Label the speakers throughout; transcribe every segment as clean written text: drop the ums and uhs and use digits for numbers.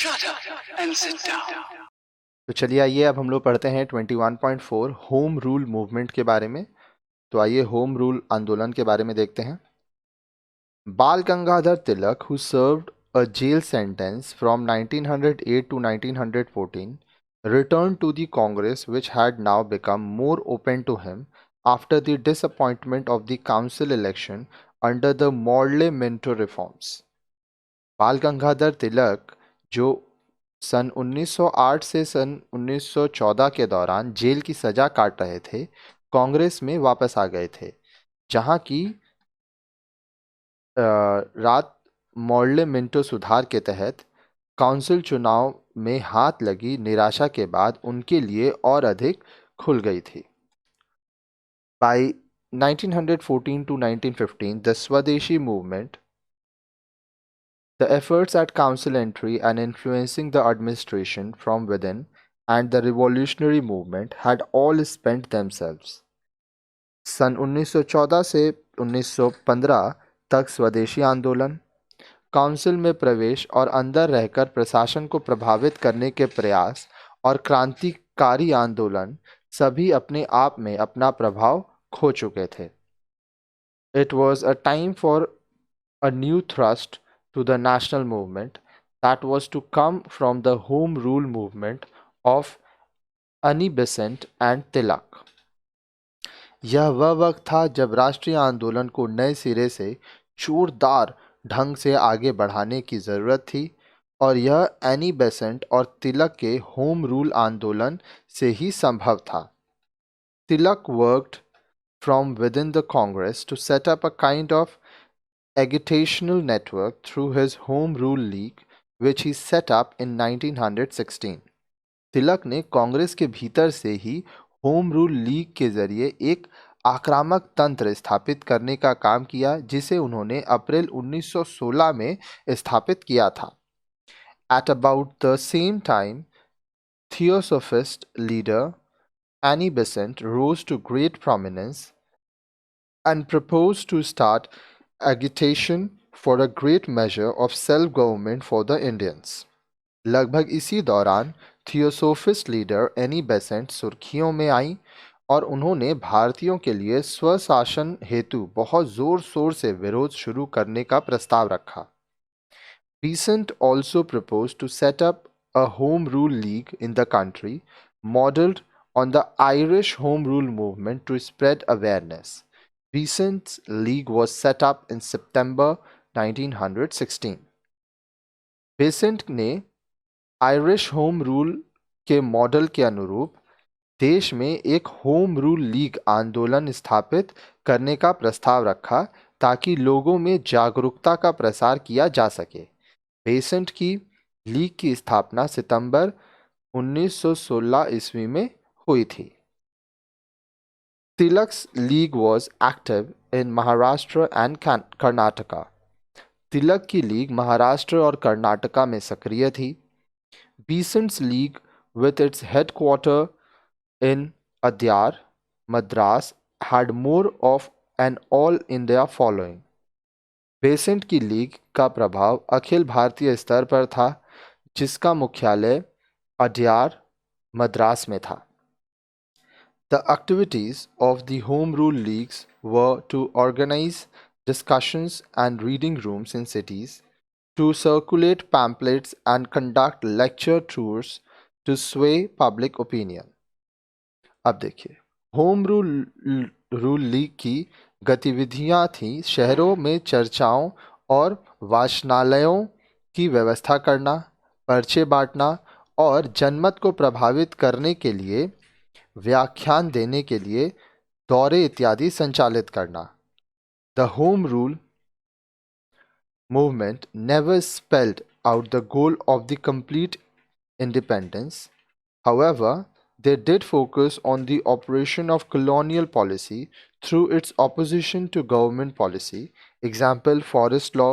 Speaker 1: Shut up and sit down.
Speaker 2: तो चलिए आइए अब हम लोग पढ़ते हैं 21.4 होम रूल मूवमेंट के बारे में। तो आइए होम रूल आंदोलन के बारे में देखते हैं। बाल Gangadhar Tilak, who served a jail sentence from 1908 to 1914, returned to the Congress, which had now become more open to him after the disappointment of the council election under the Morley-Minto reforms. बाल गंगाधर तिलक, जो सन 1908 से सन 1914 के दौरान जेल की सजा काट रहे थे, कांग्रेस में वापस आ गए थे, जहां की रात मॉर्ले मिंटो सुधार के तहत काउंसिल चुनाव में हाथ लगी निराशा के बाद उनके लिए और अधिक खुल गई थी। By 1914 to 1915, the Swadeshi movement, the efforts at council entry and influencing the administration from within, and the revolutionary movement had all spent themselves. सन 1914 से 1915 तक स्वदेशी आंदोलन, काउंसिल में प्रवेश और अंदर रहकर प्रशासन को प्रभावित करने के प्रयास और क्रांतिकारी आंदोलन सभी अपने आप में अपना प्रभाव खो चुके थे। It was a time for a new thrust to the national movement that was to come from the home rule movement of Annie Besant and Tilak. यह वह वक्त था जब राष्ट्रीय आंदोलन को नए सिरे से जोरदार ढंग से आगे बढ़ाने की ज़रूरत थी और यह एनी बेसेंट और तिलक के होम रूल आंदोलन से ही संभव था। Tilak worked from within the Congress to set up a kind of agitational network through his Home Rule League, which he set up in 1916. तिलक ने कांग्रेस के भीतर से ही होम रूल लीग के जरिए एक आक्रामक तंत्र स्थापित करने का काम किया, जिसे उन्होंने अप्रैल 1916 में स्थापित किया था। At about the same time, Theosophist leader Annie Besant rose to great prominence and proposed to start agitation for a great measure of self-government for the Indians. लगभग इसी दौरान थियोसोफिस्ट लीडर एनी बेसेंट सुर्खियों में आई और उन्होंने भारतीयों के लिए स्वशासन हेतु बहुत जोर शोर से विरोध शुरू करने का प्रस्ताव रखा। Besant also proposed to set up a home rule league in the country, modeled on the Irish home rule movement to spread awareness. Besant's league was set up in September 1916. Besant ने Irish home rule के model के अनुरूप देश में एक home rule league आंदोलन स्थापित करने का प्रस्ताव रखा ताकि लोगों में जागरूकता का प्रसार किया जा सके। बेसेंट की लीग की स्थापना सितंबर 1916 ईस्वी में हुई थी। Tilak's league was active in Maharashtra and Karnataka. Tilak की लीग महाराष्ट्र और कर्नाटका में सक्रिय थी। Besant's league, with its headquarter in Adyar, Madras, had more of an all-India following. Besant की लीग का प्रभाव अखिल भारतीय स्तर पर था, जिसका मुख्यालय अड्यार, मद्रास में था। The activities of the Home Rule Leagues were to organize discussions and reading rooms in cities, to circulate pamphlets and conduct lecture tours to sway public opinion. अब देखिए, होम रूल लीग की गतिविधियां थी शहरों में चर्चाओं और वाचनालयों की व्यवस्था करना, पर्चे बांटना और जनमत को प्रभावित करने के लिए व्याख्यान देने के लिए दौरे इत्यादि संचालित करना। The home rule movement never spelled out the goal of the complete independence. However, they did focus on the operation of colonial policy through its opposition to government policy, example forest law,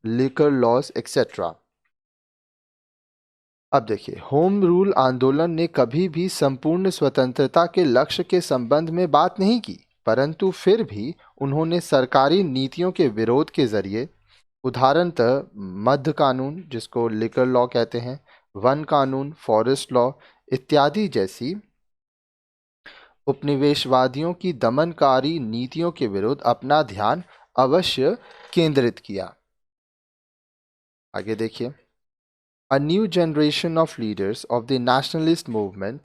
Speaker 2: liquor laws, etc. अब देखिए, home rule आंदोलन ने कभी भी संपूर्ण स्वतंत्रता के लक्ष्य के संबंध में बात नहीं की, परंतु फिर भी उन्होंने सरकारी नीतियों के विरोध के जरिए, उदाहरणतः मद्य कानून जिसको लिकर लॉ कहते हैं, वन कानून, फॉरेस्ट लॉ इत्यादि जैसी उपनिवेशवादियों की दमनकारी नीतियों के विरुद्ध अपना ध्यान अवश्य केंद्रित किया। आगे देखिए, A new generation of leaders of the nationalist movement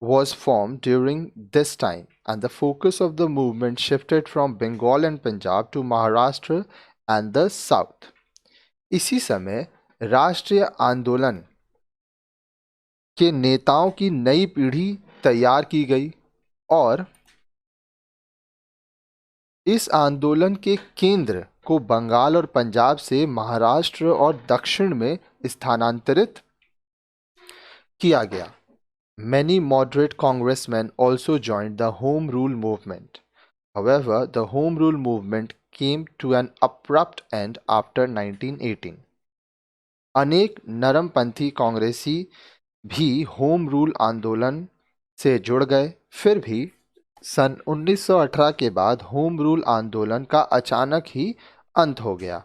Speaker 2: was formed during this time, and the focus of the movement shifted from Bengal and Punjab to Maharashtra and the South. इसी समय राष्ट्रीय आंदोलन के नेताओं की नई पीढ़ी तैयार की गई और इस आंदोलन के केंद्र को बंगाल और पंजाब से महाराष्ट्र और दक्षिण में स्थानांतरित किया गया। Many moderate congressmen also joined the Home Rule movement. However, the Home Rule movement came to an abrupt end after 1918. अनेक नरमपंथी कांग्रेसी भी होम रूल आंदोलन से जुड़ गए, फिर भी सन 1918 के बाद होम रूल आंदोलन का अचानक ही अंत हो गया।